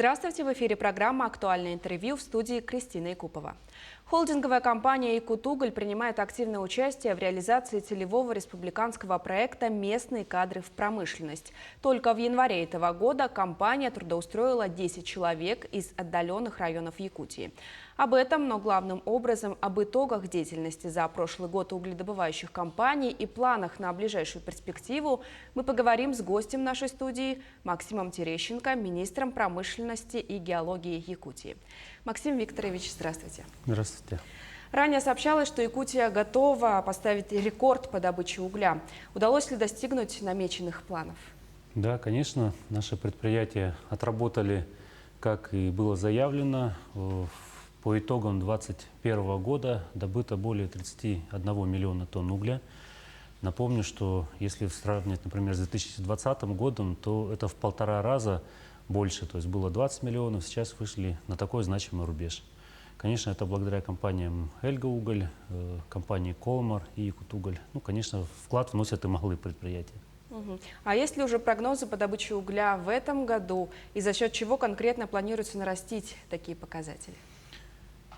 Здравствуйте! В эфире программа «Актуальное интервью» в студии Кристина Якупова. Холдинговая компания «Якутуголь» принимает активное участие в реализации целевого республиканского проекта «Местные кадры в промышленность». Только в январе этого года компания трудоустроила 10 человек из отдаленных районов Якутии. Об этом, но главным образом об итогах деятельности за прошлый год угледобывающих компаний и планах на ближайшую перспективу мы поговорим с гостем нашей студии Максимом Терещенко, министром промышленности и геологии Якутии. Максим Викторович, здравствуйте. Здравствуйте. Ранее сообщалось, что Якутия готова поставить рекорд по добыче угля. Удалось ли достигнуть намеченных планов? Да, конечно, наши предприятия отработали, как и было заявлено. По итогам 2021 года добыто более 31 миллиона тонн угля. Напомню, что если сравнивать, например, с 2020 годом, то это в 1,5 раза больше. То есть было 20 миллионов, сейчас вышли на такой значимый рубеж. Конечно, это благодаря компаниям «Эльга-Уголь», компании «Колмар» и «Якутуголь». Ну, конечно, вклад вносят и малые предприятия. А есть ли уже прогнозы по добыче угля в этом году и за счет чего конкретно планируется нарастить такие показатели?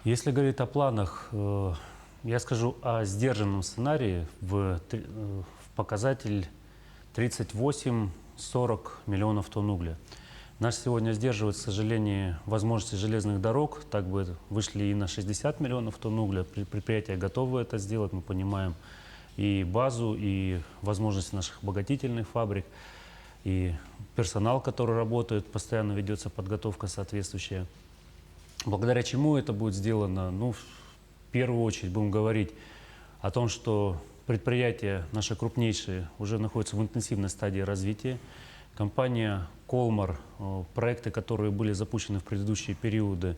Если говорить о планах, я скажу о сдержанном сценарии в показатель 38-40 миллионов тонн угля. Нас сегодня сдерживает, к сожалению, возможности железных дорог. Так бы вышли и на 60 миллионов тонн угля. Предприятия готовы это сделать, мы понимаем и базу, и возможности наших обогатительных фабрик, и персонал, который работает, постоянно ведется подготовка соответствующая. Благодаря чему это будет сделано? Ну, в первую очередь будем говорить о том, что предприятия наши крупнейшие уже находятся в интенсивной стадии развития. Компания «Колмар», проекты, которые были запущены в предыдущие периоды,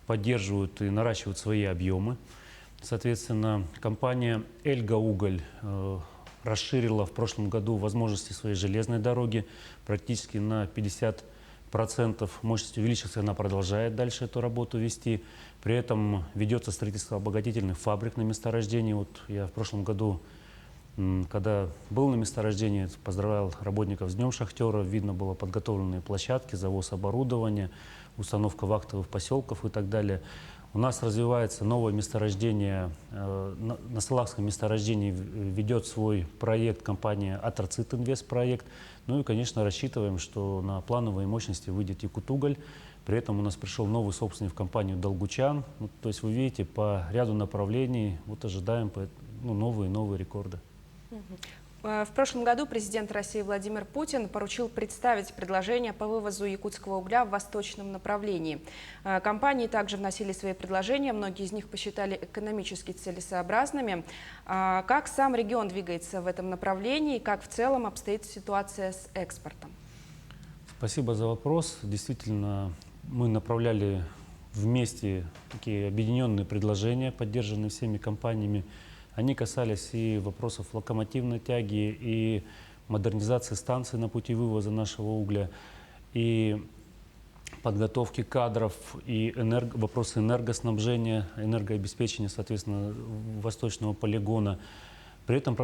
поддерживают и наращивают свои объемы. Соответственно, компания «Эльга-Уголь» расширила в прошлом году возможности своей железной дороги практически на 50%. Мощность увеличилась, она продолжает дальше эту работу вести. При этом ведется строительство обогатительных фабрик на месторождении. Вот я в прошлом году, когда был на месторождении, поздравлял работников с Днем шахтера. Видно было подготовленные площадки, завоз оборудования, установка вахтовых поселков и так далее. У нас развивается новое месторождение. На Салахском месторождении ведет свой проект компания «Атроцит Инвест» проект. Ну и, конечно, рассчитываем, что на плановые мощности выйдет «Якутуголь». При этом у нас пришел новый собственник в компанию «Долгучан». Ну, то есть вы видите, по ряду направлений вот ожидаем новые и новые рекорды. В прошлом году президент России Владимир Путин поручил представить предложение по вывозу якутского угля в восточном направлении. Компании также вносили свои предложения, многие из них посчитали экономически целесообразными. Как сам регион двигается в этом направлении, как в целом обстоит ситуация с экспортом? Спасибо за вопрос. Действительно, мы направляли вместе такие объединенные предложения, поддержанные всеми компаниями. Они касались и вопросов локомотивной тяги, и модернизации станций на пути вывоза нашего угля, и подготовки кадров, и вопросы энергоснабжения, энергообеспечения, соответственно, восточного полигона. При этом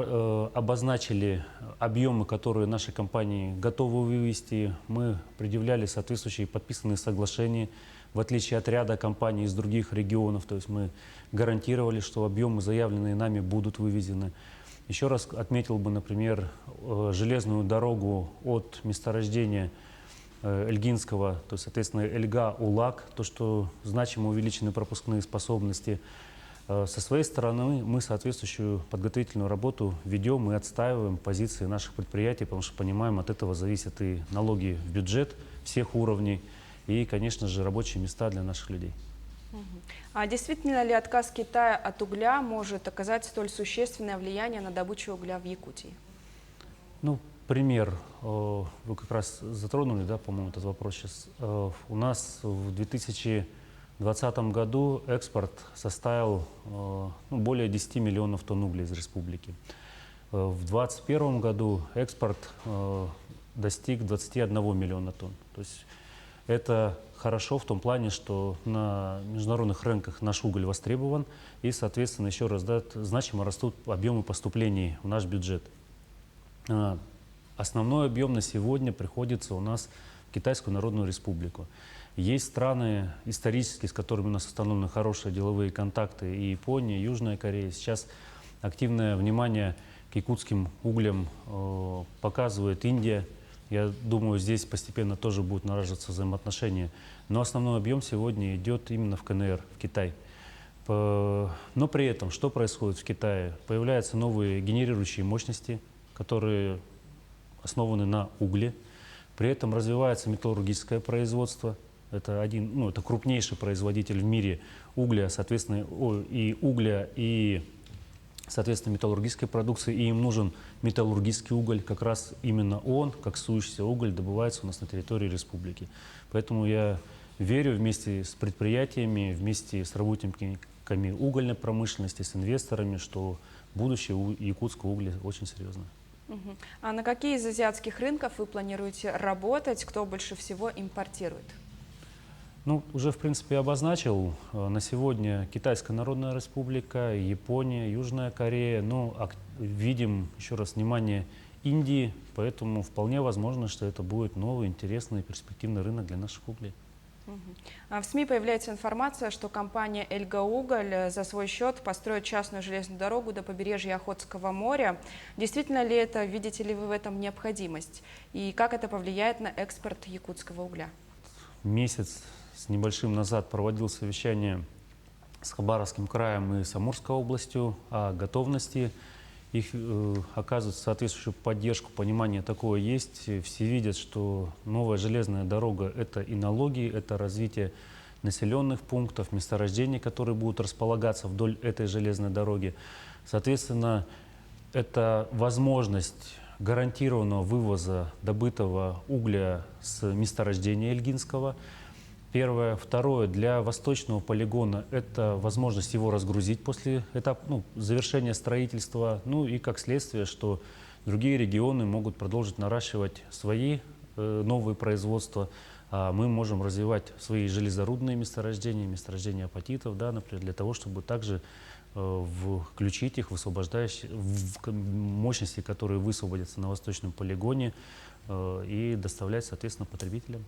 обозначили объемы, которые наши компании готовы вывести. Мы предъявляли соответствующие подписанные соглашения, в отличие от ряда компаний из других регионов. То есть мы гарантировали, что объемы, заявленные нами, будут вывезены. Еще раз отметил бы, например, железную дорогу от месторождения Эльгинского, то есть, соответственно, Эльга-Улак, то, что значимо увеличены пропускные способности. Со своей стороны мы соответствующую подготовительную работу ведем и отстаиваем позиции наших предприятий, потому что понимаем, от этого зависят и налоги в бюджет всех уровней, и, конечно же, рабочие места для наших людей. А действительно ли отказ Китая от угля может оказать столь существенное влияние на добычу угля в Якутии? Ну, пример. Вы как раз затронули, да, по-моему, этот вопрос сейчас. У нас в 2020 году экспорт составил более 10 миллионов тонн угля из республики. В 2021 году экспорт достиг 21 миллиона тонн. То есть это хорошо в том плане, что на международных рынках наш уголь востребован, и, соответственно, еще раз, да, значимо растут объемы поступлений в наш бюджет. Основной объем на сегодня приходится у нас Китайскую Народную Республику. Есть страны исторические, с которыми у нас установлены хорошие деловые контакты, и Япония, Южная Корея. Сейчас активное внимание к якутским углям показывает Индия. Я думаю, здесь постепенно тоже будут налаживаться взаимоотношения. Но основной объем сегодня идет именно в КНР, в Китай. Но при этом, что происходит в Китае? Появляются новые генерирующие мощности, которые основаны на угле. При этом развивается металлургическое производство. Это это крупнейший производитель в мире угля, соответственно, соответственно, металлургической продукции. И им нужен металлургический уголь. Как раз именно он, как сующийся уголь, добывается у нас на территории республики. Поэтому я верю вместе с предприятиями, вместе с работниками угольной промышленности, с инвесторами, что будущее у якутского угля очень серьезно. А на какие из азиатских рынков вы планируете работать? Кто больше всего импортирует? Ну, уже, в принципе, обозначил. На сегодня Китайская Народная Республика, Япония, Южная Корея. Но видим, еще раз, внимание Индии. Поэтому вполне возможно, что это будет новый, интересный, перспективный рынок для наших углей. В СМИ появляется информация, что компания «Эльгауголь» за свой счет построит частную железную дорогу до побережья Охотского моря. Действительно ли это, видите ли вы в этом необходимость? И как это повлияет на экспорт якутского угля? Месяц с небольшим назад проводил совещание с Хабаровским краем и с Амурской областью о готовности. Их оказывают соответствующую поддержку, понимание такое есть. Все видят, что новая железная дорога – это и налоги, это развитие населенных пунктов, месторождений, которые будут располагаться вдоль этой железной дороги. Соответственно, это возможность гарантированного вывоза добытого угля с месторождения Эльгинского. Первое. Второе. Для восточного полигона это возможность его разгрузить после завершения строительства. Ну и как следствие, что другие регионы могут продолжить наращивать свои новые производства. А мы можем развивать свои железорудные месторождения апатитов, да, например, для того, чтобы также включить их в мощности, которые высвободятся на восточном полигоне, и доставлять, соответственно, потребителям.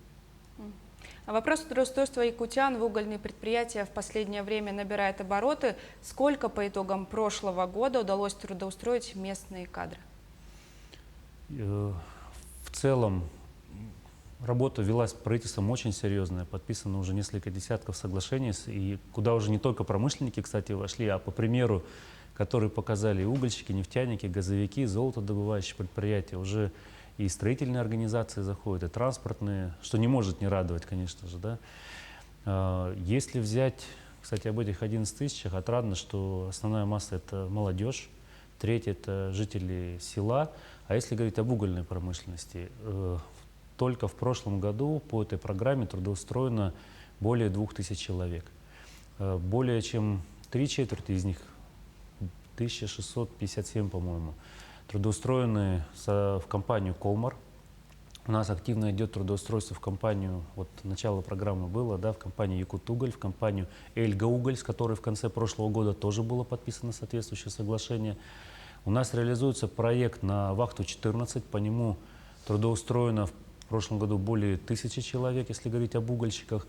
Вопрос трудоустройства якутян в угольные предприятия в последнее время набирает обороты. Сколько по итогам прошлого года удалось трудоустроить местные кадры? В целом работа велась правительством очень серьезная. Подписано уже несколько десятков соглашений, и куда уже не только промышленники, кстати, вошли, а по примеру, которые показали угольщики, нефтяники, газовики, золотодобывающие предприятия, уже и строительные организации заходят, и транспортные, что не может не радовать, конечно же. Да? Если взять, кстати, об этих 11 тысячах, отрадно, что основная масса – это молодежь, треть – это жители села. А если говорить об угольной промышленности, только в прошлом году по этой программе трудоустроено более 2000 человек. Более чем 3/4 из них, 1657, по-моему, трудоустроены в компанию «Колмар». У нас активно идет трудоустройство в компанию, вот начало программы было, да, в компанию «Якутуголь», в компанию «Эльгауголь», с которой в конце прошлого года тоже было подписано соответствующее соглашение. У нас реализуется проект на Вахту-14, по нему трудоустроено в прошлом году более 1000 человек, если говорить об угольщиках.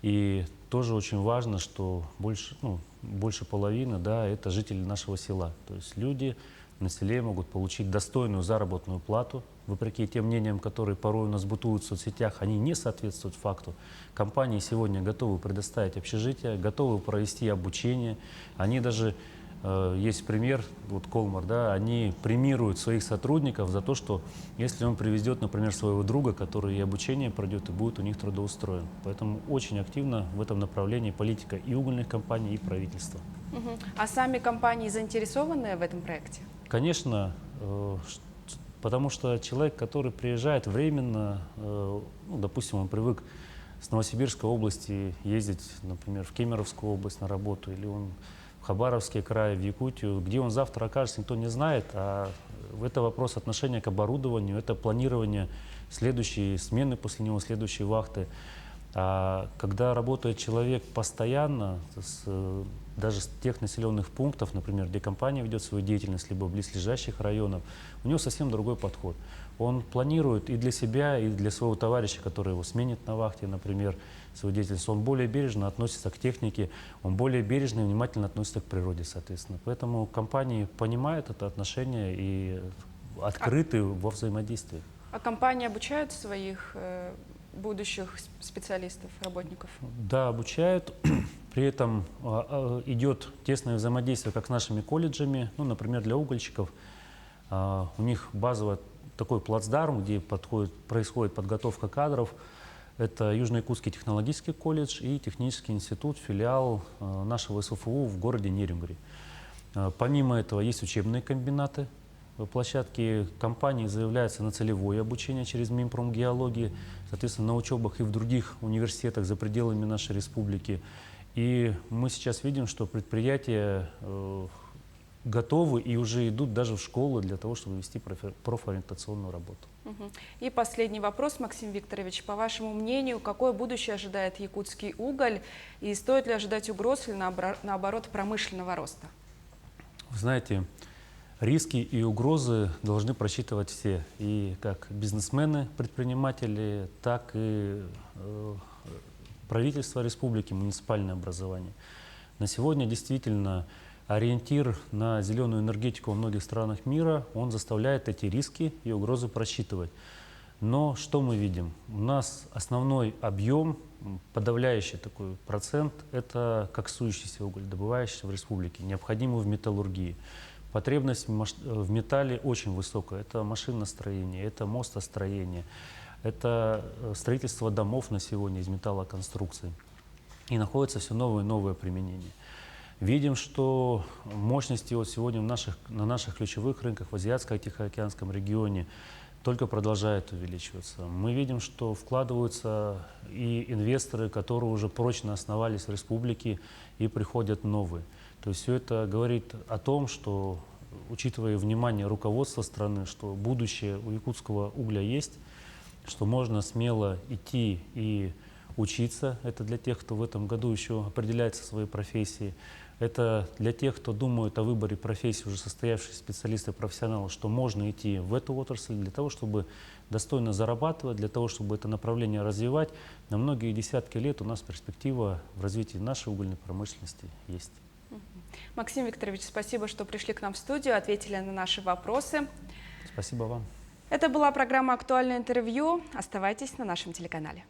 И тоже очень важно, что больше половины, да, это жители нашего села. То есть люди на селе могут получить достойную заработную плату, вопреки тем мнениям, которые порой у нас бытуют в соцсетях, они не соответствуют факту. Компании сегодня готовы предоставить общежитие, готовы провести обучение. Они даже, есть пример, вот Колмар, да, они премируют своих сотрудников за то, что если он привезет, например, своего друга, который и обучение пройдет, и будет у них трудоустроен. Поэтому очень активно в этом направлении политика и угольных компаний, и правительства. А сами компании заинтересованы в этом проекте? Конечно, потому что человек, который приезжает временно, допустим, он привык с Новосибирской области ездить, например, в Кемеровскую область на работу, или он в Хабаровский край, в Якутию, где он завтра окажется, никто не знает, а это вопрос отношения к оборудованию, это планирование следующей смены после него, следующей вахты. А когда работает человек постоянно, даже с тех населенных пунктов, например, где компания ведет свою деятельность, либо близлежащих районов, у него совсем другой подход. Он планирует и для себя, и для своего товарища, который его сменит на вахте, например, свою деятельность. Он более бережно относится к технике, он более бережно и внимательно относится к природе, соответственно. Поэтому компании понимают это отношение и открыты во взаимодействии. А компании обучают своих будущих специалистов, работников? Да, обучают. При этом идет тесное взаимодействие как с нашими колледжами. Ну, например, для угольщиков у них базовый такой плацдарм, где происходит подготовка кадров. Это Южно-Якутский технологический колледж и Технический институт, филиал нашего СФУ в городе Нерюнгри. Помимо этого есть учебные комбинаты. Площадки компании заявляются на целевое обучение через Минпромгеологии, соответственно, на учебах и в других университетах за пределами нашей республики. И мы сейчас видим, что предприятия готовы и уже идут даже в школы для того, чтобы вести профориентационную работу. И последний вопрос, Максим Викторович. По вашему мнению, какое будущее ожидает якутский уголь и стоит ли ожидать угроз или наоборот промышленного роста? Вы знаете, риски и угрозы должны просчитывать все, и как бизнесмены, предприниматели, так и правительство республики, муниципальное образование. На сегодня действительно ориентир на зеленую энергетику во многих странах мира, он заставляет эти риски и угрозы просчитывать. Но что мы видим? У нас основной объем, подавляющий такой процент, это коксующийся уголь, добывающийся в республике, необходимый в металлургии. Потребность в металле очень высокая. Это машиностроение, это мостостроение, это строительство домов на сегодня из металлоконструкций. И находится все новое и новое применение. Видим, что мощности вот сегодня на наших ключевых рынках в Азиатско-Тихоокеанском регионе только продолжают увеличиваться. Мы видим, что вкладываются и инвесторы, которые уже прочно основались в республике, и приходят новые. То есть все это говорит о том, что, учитывая внимание руководства страны, что будущее у якутского угля есть, что можно смело идти и учиться. Это для тех, кто в этом году еще определяется в своей профессии. Это для тех, кто думает о выборе профессии, уже состоявшиеся специалисты, профессионалы, что можно идти в эту отрасль для того, чтобы достойно зарабатывать, для того, чтобы это направление развивать. На многие десятки лет у нас перспектива в развитии нашей угольной промышленности есть. Максим Викторович, спасибо, что пришли к нам в студию, ответили на наши вопросы. Спасибо вам. Это была программа «Актуальное интервью». Оставайтесь на нашем телеканале.